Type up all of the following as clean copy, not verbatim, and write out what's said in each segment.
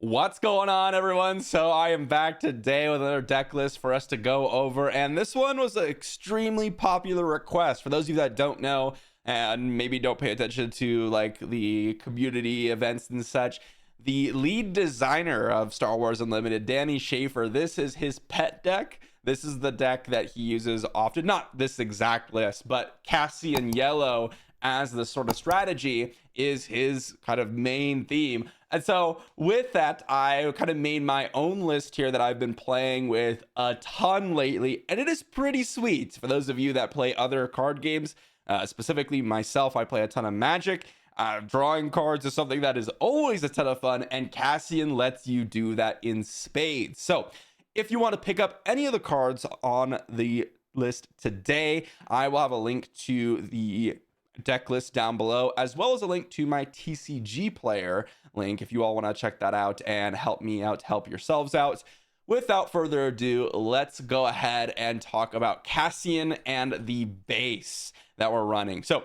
What's going on, everyone? So I am back today with another deck list for us to go over, and this one was an extremely popular request. For those of you that don't know and maybe don't pay attention to like the community events and such, the lead designer of Star Wars Unlimited, Danny Schaefer, this is his pet deck. This is the deck that he uses often, not this exact list, but Cassian yellow as the sort of strategy is his kind of main theme. And so with that, I kind of made my own list here that I've been playing with a ton lately, and it is pretty sweet. For those of you that play other card games, specifically myself, I play a ton of Magic. Drawing cards is something that is always a ton of fun, and Cassian lets you do that in spades. So if you want to pick up any of the cards on the list today, I will have a link to the deck list down below, as well as a link to my TCG player link if you all want to check that out and help me out, help yourselves out. Without further ado, let's go ahead and talk about Cassian and the base that we're running. So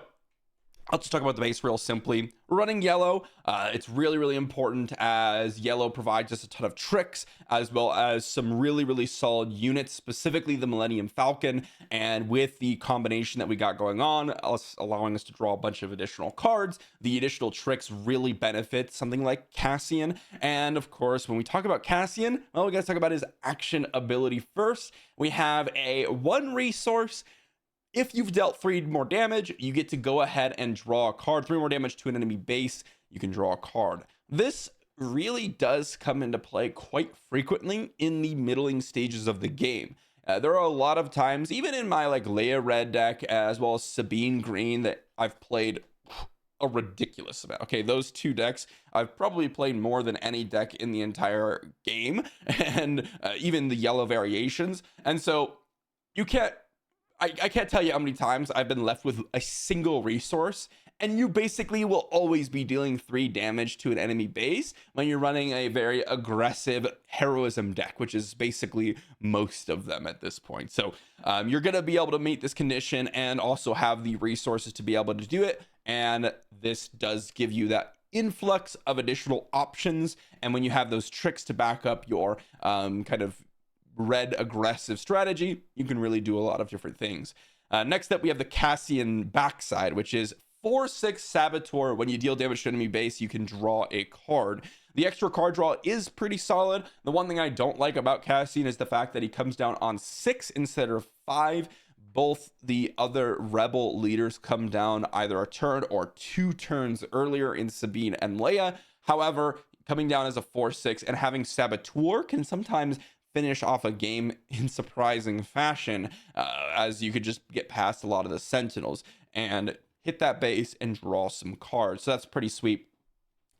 I'll just talk about the base real simply. We're running yellow. It's really important, as yellow provides us a ton of tricks, as well as some really solid units, specifically the Millennium Falcon. And with the combination that we got going on, allowing us to draw a bunch of additional cards, the additional tricks really benefit something like Cassian. And of course, when we talk about Cassian, well, we got to talk about his action ability first. We have a 1 resource. If you've dealt 3 more damage, you get to go ahead and draw a card. 3 more damage to an enemy base, you can draw a card. This really does come into play quite frequently in the middling stages of the game. There are a lot of times, even in my like Leia red deck, as well as Sabine green, that I've played a ridiculous amount. Okay, those 2 decks I've probably played more than any deck in the entire game, and even the yellow variations. And so you can't I can't tell you how many times I've been left with a single resource, and you basically will always be dealing 3 damage to an enemy base when you're running a very aggressive heroism deck, which is basically most of them at this point. So you're going to be able to meet this condition and also have the resources to be able to do it. And this does give you that influx of additional options. And when you have those tricks to back up your kind of red aggressive strategy, you can really do a lot of different things. Next up, we have the Cassian backside, which is 4/6 Saboteur. When you deal damage to enemy base, you can draw a card. The extra card draw is pretty solid. The one thing I don't like about Cassian is the fact that he comes down on 6 instead of 5. Both the other rebel leaders come down either a turn or 2 turns earlier in Sabine and Leia. However, coming down as a 4/6 and having Saboteur can sometimes finish off a game in surprising fashion, as you could just get past a lot of the sentinels and hit that base and draw some cards. So that's pretty sweet.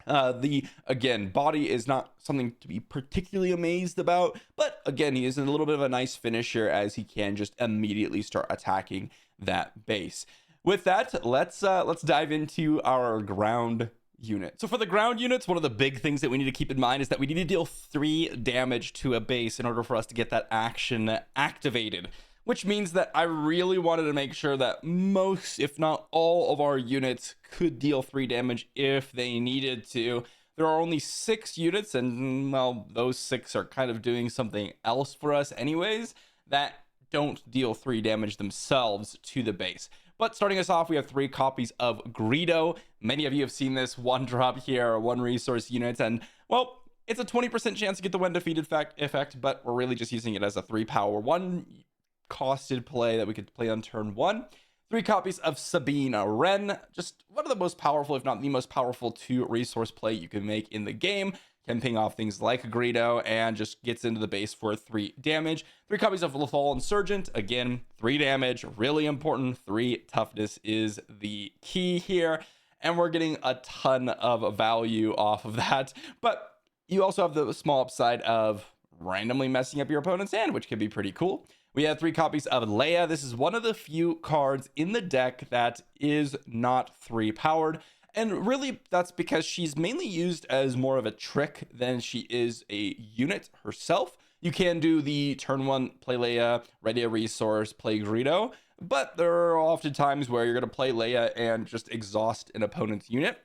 Again, body is not something to be particularly amazed about, but again, he is a little bit of a nice finisher, as he can just immediately start attacking that base. With that, let's dive into our ground unit. So for the ground units, one of the big things that we need to keep in mind is that we need to deal 3 damage to a base in order for us to get that action activated, which means that I really wanted to make sure that most, if not all, of our units could deal 3 damage if they needed to. There are only 6 units, and well, those 6 are kind of doing something else for us anyways, that don't deal 3 damage themselves to the base. But starting us off, we have 3 copies of Greedo. Many of you have seen this 1 drop here, 1 resource unit, and well, it's a 20% chance to get the when defeated effect, but we're really just using it as a 3 power 1 costed play that we could play on turn 1. 3 copies of Sabine Wren, just one of the most powerful, if not the most powerful 2 resource play you can make in the game. Can ping off things like Greedo and just gets into the base for 3 damage. 3 copies of Lethal Insurgent, again, 3 damage, really important. 3 toughness is the key here, and we're getting a ton of value off of that. But you also have the small upside of randomly messing up your opponent's hand, which can be pretty cool. We have 3 copies of Leia. This is one of the few cards in the deck that is not 3 powered. And really, that's because she's mainly used as more of a trick than she is a unit herself. You can do the turn 1, play Leia, ready a resource, play Greedo, but there are often times where you're going to play Leia and just exhaust an opponent's unit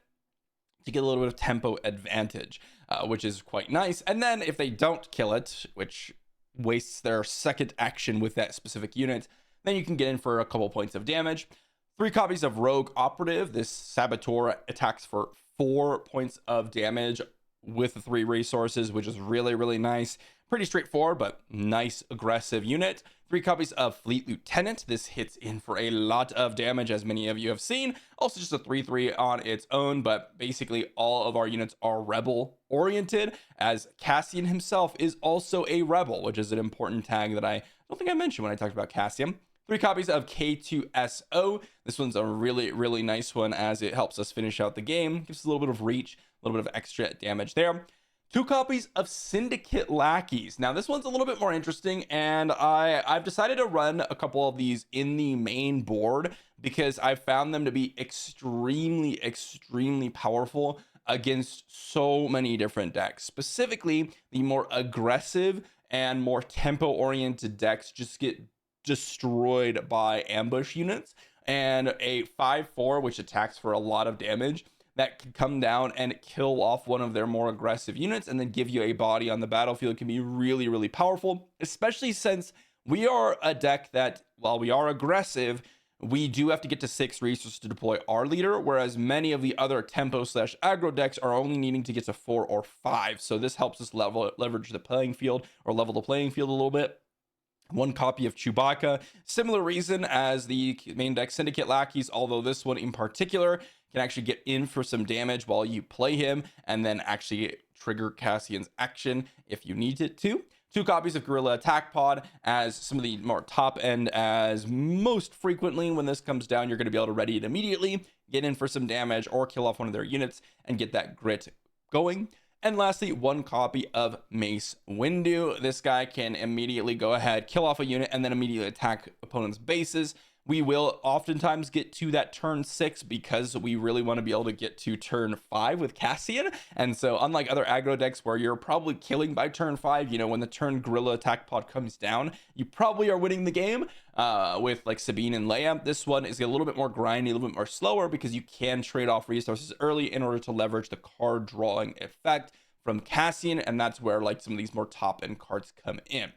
to get a little bit of tempo advantage. which is quite nice. And then if they don't kill it, which wastes their second action with that specific unit, then you can get in for a couple points of damage. 3 copies of Rogue Operative. This Saboteur attacks for 4 points of damage with the 3 resources, which is really, really nice. Pretty straightforward, but nice aggressive unit. 3 copies of Fleet Lieutenant. This hits in for a lot of damage, as many of you have seen. Also just a 3/3 on its own, but basically all of our units are rebel oriented, as Cassian himself is also a rebel, which is an important tag that I don't think I mentioned when I talked about Cassian. 3 copies of K2SO. This one's a really, really nice one, as it helps us finish out the game. Gives us a little bit of reach, a little bit of extra damage there. 2 copies of Syndicate Lackeys. Now, this one's a little bit more interesting, and I've decided to run a couple of these in the main board because I found them to be extremely, extremely powerful against so many different decks. Specifically, the more aggressive and more tempo-oriented decks just get destroyed by ambush units, and a 5/4 which attacks for a lot of damage that can come down and kill off one of their more aggressive units and then give you a body on the battlefield can be really, really powerful, especially since we are a deck that, while we are aggressive, we do have to get to 6 resources to deploy our leader, whereas many of the other tempo/aggro decks are only needing to get to 4 or 5. So this helps us leverage the playing field, or level the playing field a little bit. 1 copy of Chewbacca. Similar reason as the main deck Syndicate Lackeys, although this one in particular can actually get in for some damage while you play him and then actually trigger Cassian's action if you need it to. 2 copies of Guerrilla Attack Pod, as some of the more top end, as most frequently when this comes down, you're going to be able to ready it immediately, get in for some damage, or kill off one of their units and get that grit going. And lastly, 1 copy of Mace Windu. This guy can immediately go ahead, kill off a unit, and then immediately attack opponent's bases. We will oftentimes get to that turn 6 because we really want to be able to get to turn 5 with Cassian. And so unlike other aggro decks where you're probably killing by turn 5, you know, when the turn Guerrilla Attack Pod comes down, you probably are winning the game with like Sabine and Leia. This one is a little bit more grindy, a little bit more slower, because you can trade off resources early in order to leverage the card drawing effect from Cassian. And that's where like some of these more top end cards come in.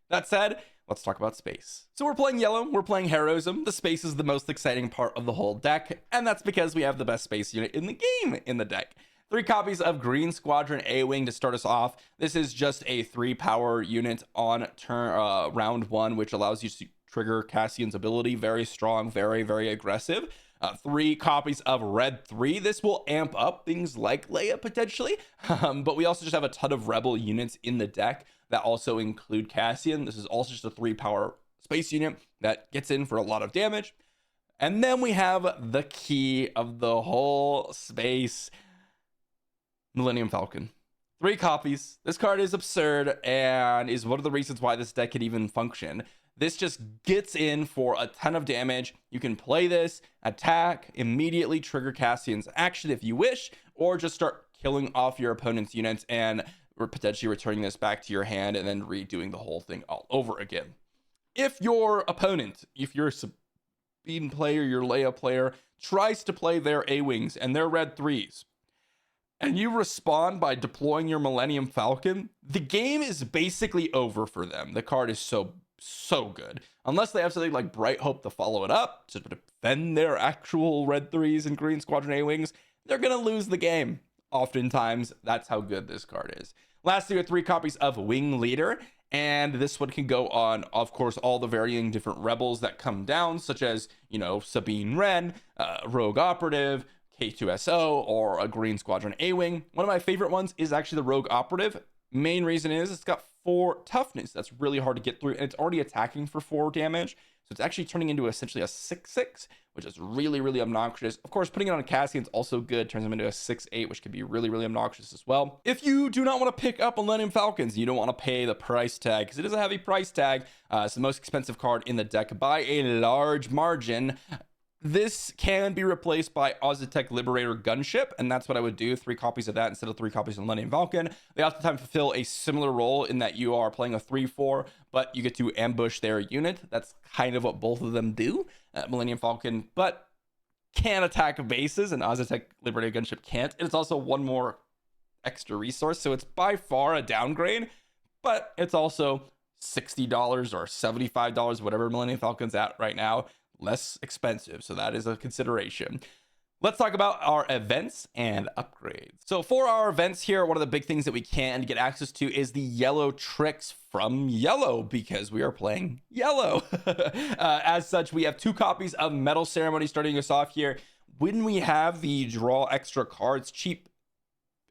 That said, let's talk about space. So we're playing yellow, we're playing Heroism. The space is the most exciting part of the whole deck, and that's because we have the best space unit in the game in the deck. 3 copies of Green Squadron A-Wing to start us off. This is just a 3 power unit on turn round 1, which allows you to trigger Cassian's ability. Very strong, very, very aggressive. 3 copies of Red 3. This will amp up things like Leia potentially, but we also just have a ton of Rebel units in the deck that also include Cassian. This is also just a 3 power space unit that gets in for a lot of damage. And then we have the key of the whole space, Millennium Falcon. 3 copies. This card is absurd and is one of the reasons why this deck can even function. This just gets in for a ton of damage. You can play this, attack, immediately trigger Cassian's action if you wish, or just start killing off your opponent's units and potentially returning this back to your hand and then redoing the whole thing all over again. If your opponent, if you're a Sabine player, your Leia player, tries to play their A-Wings and their Red 3s, and you respond by deploying your Millennium Falcon, the game is basically over for them. The card is so good. Unless they have something like Bright Hope to follow it up, to defend their actual Red 3s and Green Squadron A-Wings, they're going to lose the game. Oftentimes, that's how good this card is. Lastly, we have 3 copies of Wing Leader, and this one can go on, of course, all the varying different rebels that come down, such as, you know, Sabine Wren, Rogue Operative, K2SO, or a Green Squadron A-Wing. One of my favorite ones is actually the Rogue Operative. Main reason is it's got 4 toughness. That's really hard to get through, and it's already attacking for 4 damage. So it's actually turning into essentially a 6/6, which is really, really obnoxious. Of course, putting it on Cassian is also good. Turns him into a 6/8, which can be really, really obnoxious as well. If you do not want to pick up Millennium Falcons, you don't want to pay the price tag, because it is a heavy price tag. It's the most expensive card in the deck by a large margin. This can be replaced by Ozatec Liberator Gunship, and that's what I would do. 3 copies of that instead of 3 copies of Millennium Falcon. They oftentimes fulfill a similar role in that you are playing a 3/4, but you get to ambush their unit. That's kind of what both of them do. Millennium Falcon, but can attack bases, and Ozatec Liberator Gunship can't. And it's also 1 more extra resource. So it's by far a downgrade, but it's also $60 or $75, whatever Millennium Falcon's at right now, less expensive. So that is a consideration. Let's talk about our events and upgrades. So for our events here, one of the big things that we can get access to is the yellow tricks from yellow, because we are playing yellow. As such, we have 2 copies of Medal Ceremony starting us off here. When we have the draw extra cards, cheap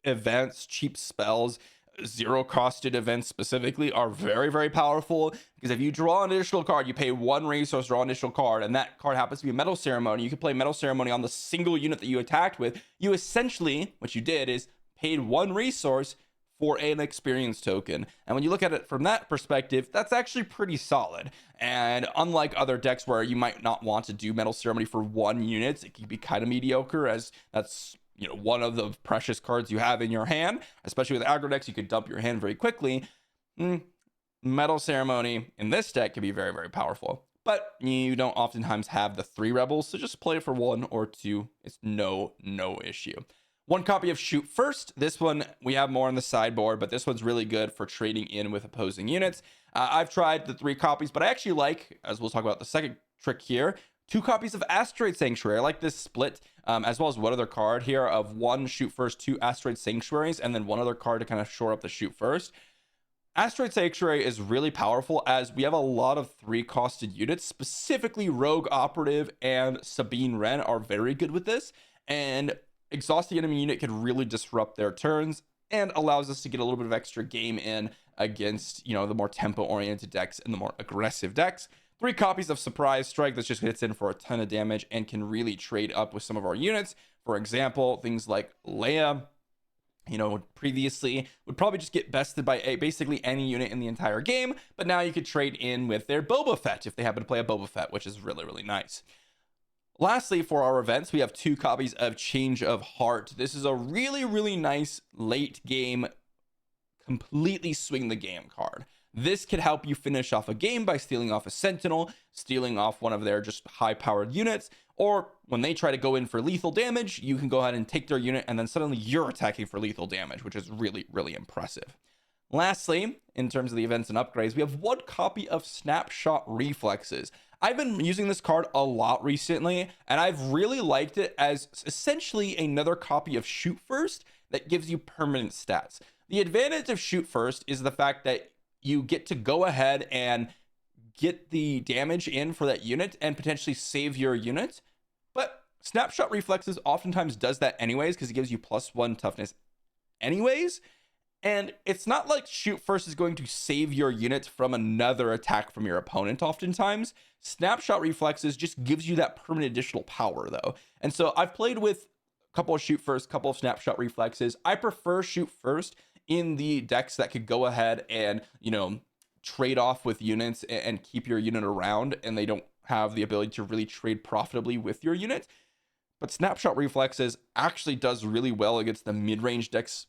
events, cheap spells, zero-costed events specifically are very, very powerful, because if you draw an additional card, you pay 1 resource, draw an additional card, and that card happens to be a Medal Ceremony. You can play Medal Ceremony on the single unit that you attacked with. You essentially, what you did is paid 1 resource for an experience token. And when you look at it from that perspective, that's actually pretty solid. And unlike other decks where you might not want to do Medal Ceremony for 1 unit, it can be kind of mediocre, as that's one of the precious cards you have in your hand. Especially with aggro decks, you could dump your hand very quickly. Medal Ceremony in this deck can be very, very powerful, but you don't oftentimes have the 3 rebels, so just play it for 1 or 2. It's no issue. 1 copy of Shoot First. This one we have more on the sideboard, but this one's really good for trading in with opposing units. I've tried the 3 copies, but I actually like, as we'll talk about the second trick here, 2 copies of Asteroid Sanctuary. I like this split, as well as one other card here of 1 Shoot First, 2 Asteroid Sanctuaries, and then 1 other card to kind of shore up the Shoot First. Asteroid Sanctuary is really powerful, as we have a lot of 3-costed units. Specifically, Rogue Operative and Sabine Wren are very good with this, and exhausting enemy unit can really disrupt their turns and allows us to get a little bit of extra game in against, the more tempo-oriented decks and the more aggressive decks. 3 copies of Surprise Strike. That just hits in for a ton of damage and can really trade up with some of our units. For example, things like Leia, previously would probably just get bested by basically any unit in the entire game, but now you could trade in with their Boba Fett if they happen to play a Boba Fett, which is really, really nice. Lastly, for our events, we have 2 copies of Change of Heart. This is a really, really nice late game, completely swing the game card. This could help you finish off a game by stealing off a Sentinel, stealing off one of their just high-powered units, or when they try to go in for lethal damage, you can go ahead and take their unit, and then suddenly you're attacking for lethal damage, which is really, really impressive. Lastly, in terms of the events and upgrades, we have 1 copy of Snapshot Reflexes. I've been using this card a lot recently, and I've really liked it as essentially another copy of Shoot First that gives you permanent stats. The advantage of Shoot First is the fact that you get to go ahead and get the damage in for that unit and potentially save your unit. But Snapshot Reflexes oftentimes does that anyways, because it gives you +1 toughness anyways. And it's not like Shoot First is going to save your unit from another attack from your opponent oftentimes. Snapshot Reflexes just gives you that permanent additional power though. And so I've played with a couple of Shoot First, couple of Snapshot Reflexes. I prefer Shoot First in the decks that could go ahead and, trade off with units and keep your unit around, and they don't have the ability to really trade profitably with your unit. But Snapshot Reflexes actually does really well against the mid-range decks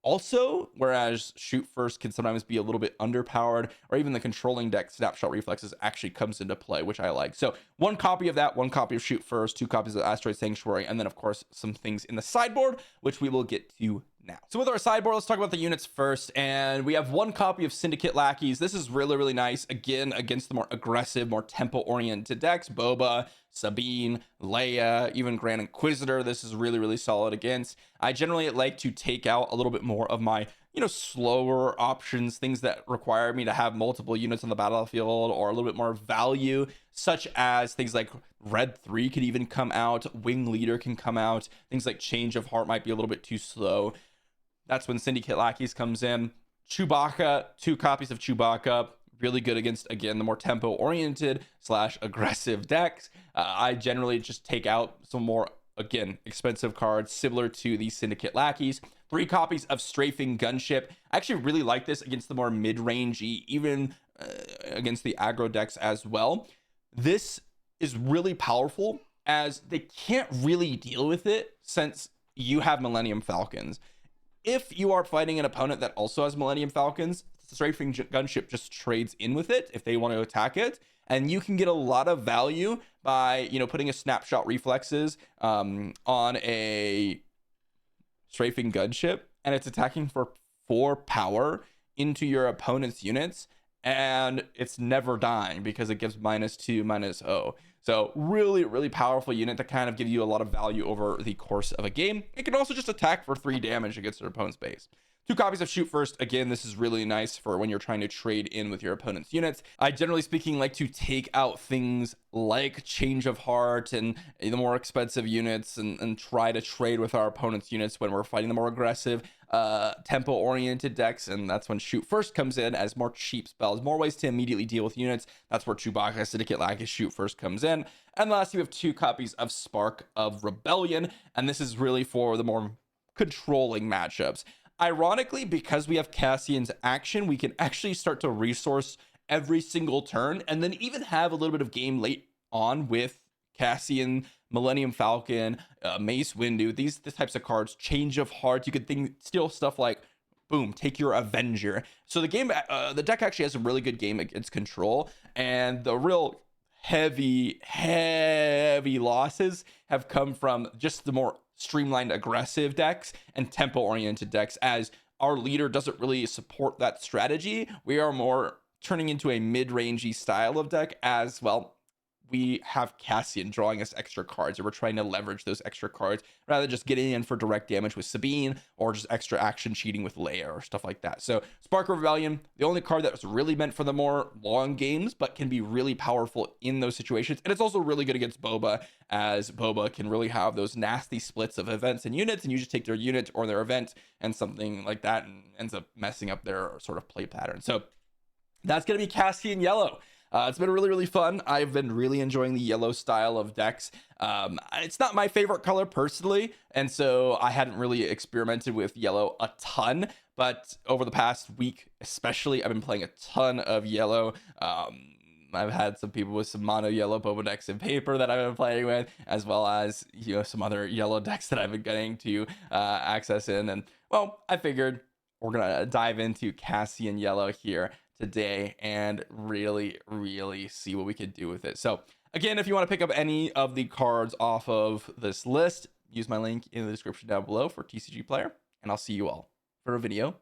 also, whereas Shoot First can sometimes be a little bit underpowered, or even the controlling deck Snapshot Reflexes actually comes into play, which I like. So 1 copy of that, 1 copy of Shoot First, 2 copies of Asteroid Sanctuary, and then of course some things in the sideboard, which we will get to now. So with our sideboard, let's talk about the units first, and we have 1 copy of Syndicate Lackeys. This is really, really nice, again, against the more aggressive, more tempo-oriented decks. Boba, Sabine, Leia, even Grand Inquisitor, this is really, really solid against. I generally like to take out a little bit more of my, slower options, things that require me to have multiple units on the battlefield or a little bit more value, such as things like Red 3 could even come out, Wing Leader can come out, things like Change of Heart might be a little bit too slow. That's when Syndicate Lackeys comes in. Chewbacca, 2 copies of Chewbacca, really good against, again, the more tempo-oriented / aggressive decks. I generally just take out some more, again, expensive cards similar to the Syndicate Lackeys. 3 copies of Strafing Gunship. I actually really like this against the more mid-rangey, even against the aggro decks as well. This is really powerful as they can't really deal with it since you have Millennium Falcons. If you are fighting an opponent that also has Millennium Falcons, the Strafing Gunship just trades in with it if they want to attack it, and you can get a lot of value by, putting a Snapshot Reflexes on a Strafing Gunship and it's attacking for 4 power into your opponent's units, and it's never dying because it gives -2 -0. So really, really powerful unit that kind of gives you a lot of value over the course of a game. It can also just attack for 3 damage against your opponent's base. 2 copies of Shoot First. Again, this is really nice for when you're trying to trade in with your opponent's units. I generally speaking like to take out things like Change of Heart and the more expensive units and try to trade with our opponent's units when we're fighting the more aggressive tempo oriented decks, and that's when Shoot First comes in as more cheap spells, more ways to immediately deal with units. That's where Chewbacca, Syndicate Lackey, Shoot First comes in. And last, we have 2 copies of Spark of Rebellion, and this is really for the more controlling matchups. Ironically, because we have Cassian's action, we can actually start to resource every single turn and then even have a little bit of game late on with Cassian, Millennium Falcon, Mace Windu, these types of cards, Change of Heart. You could think still stuff like, boom, take your Avenger. So the game, the deck actually has a really good game against control, and the real heavy losses have come from just the more streamlined aggressive decks and tempo oriented decks, as our leader doesn't really support that strategy. We are more turning into a mid-rangey style of deck, as well we have Cassian drawing us extra cards, and we're trying to leverage those extra cards rather than just getting in for direct damage with Sabine or just extra action cheating with Leia or stuff like that. So Spark of Rebellion, the only card that was really meant for the more long games, but can be really powerful in those situations. And it's also really good against Boba, as Boba can really have those nasty splits of events and units, and you just take their unit or their event and something like that and ends up messing up their sort of play pattern. So that's going to be Cassian Yellow. It's been really, really fun. I've been really enjoying the yellow style of decks. It's not my favorite color personally, and so I hadn't really experimented with yellow a ton, but over the past week especially, I've been playing a ton of yellow. I've had some people with some mono yellow Boba decks in paper that I've been playing with, as well as, you know, some other yellow decks that I've been getting to access in. And well, I figured we're gonna dive into Cassian Yellow here today and really see what we could do with it. So again, if you want to pick up any of the cards off of this list, use my link in the description down below for TCG Player, and I'll see you all for a video